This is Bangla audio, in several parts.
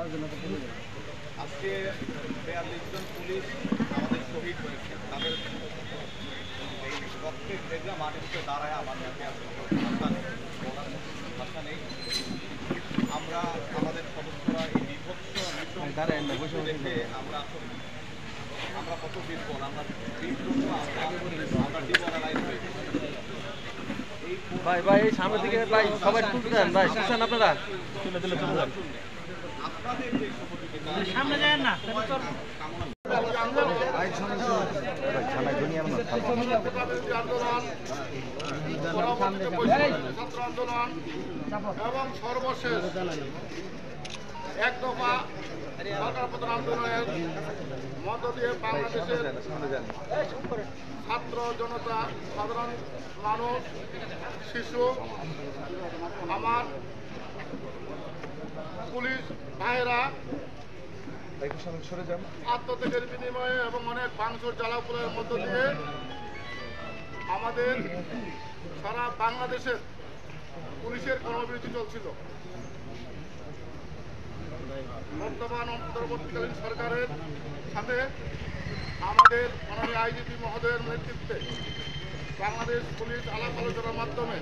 আজকে ৪২ জন পুলিশ আমাদের শহীদ হয়েছে, তাদের এই রক্তের ভেজা মাটিতে দাঁড়ায় আমাদের ভাষা নেই। আমরা আমাদের সদস্যরা এই বিভৎস দেখে আমরা কত বিপদ, আমরা ডিমোরালাইজ হয়েছি। ভাই ভাই এই সামনের দিকে ভাই সবাই তুলতে দেন ভাই, শুনছেন আপনারা? তুলে দিলে চলে যান। আপনাদের যে সহযোগিতা সামনে যায় না এবং সর্বশেষ এক দফা সরকার প্রধান আন্দোলনের মধ্য দিয়ে বাংলাদেশের ছাত্র জনতা, সাধারণ মানুষ, শিশু, আমার পুলিশ ভাইয়েরা আত্মত্যাগের বিনিময়ে এবং অনেক ভাঙচুর জ্বালাপোড়ার মধ্য দিয়ে আমাদের সারা বাংলাদেশের পুলিশের কর্মবিরতি চলছিল। বর্তমান অন্তর্বর্তীকালীন সরকারের সাথে আমাদের মাননীয় আইজিপি মহোদয়ের নেতৃত্বে বাংলাদেশ পুলিশ আলাপ আলোচনার মাধ্যমে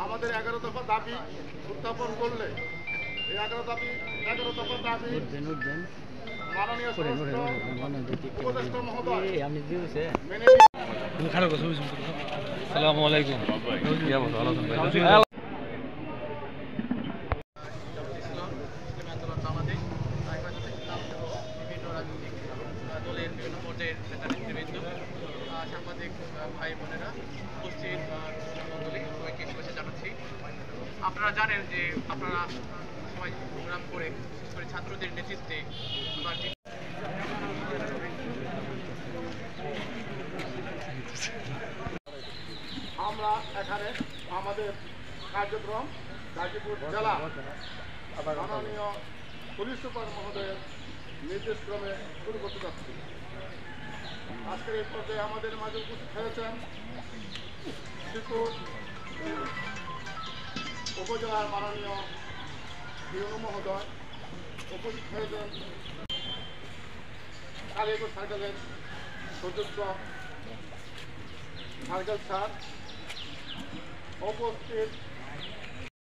আমাদের 11 দফা দাবি উত্থাপন করলে এই 11 দফা দাবি মাননীয় উপদেষ্টা মহোদয় মেনে আসসালামু আলাইকুম। দলের বিভিন্ন পর্যায়ের নেতা নেতৃবৃন্দ, সাংবাদিক ভাই বোনেরা, উপস্থিত মণ্ডলী, সবাইকে শুভেচ্ছা জানাচ্ছি। আপনারা জানেন যে আপনারা সবাই প্রোগ্রাম করে, বিশেষ করে ছাত্রদের নেতৃত্বে আমরা এখানে আমাদের কার্যক্রম গাজীপুর জেলা মাননীয় পুলিশ সুপার মহোদয়ের নির্দেশক্রমে শুরু করতে যাচ্ছি। আজকের এই পর্যায়ে আমাদের মাঝে উপস্থিত হয়েছেন শিবপুর উপজেলার মাননীয় ইউনো মহোদয়, উপস্থিত হয়েছেন কালীপুর সার্কেলের সুযোগ্য সার্কেল স্যার, উপস্থিত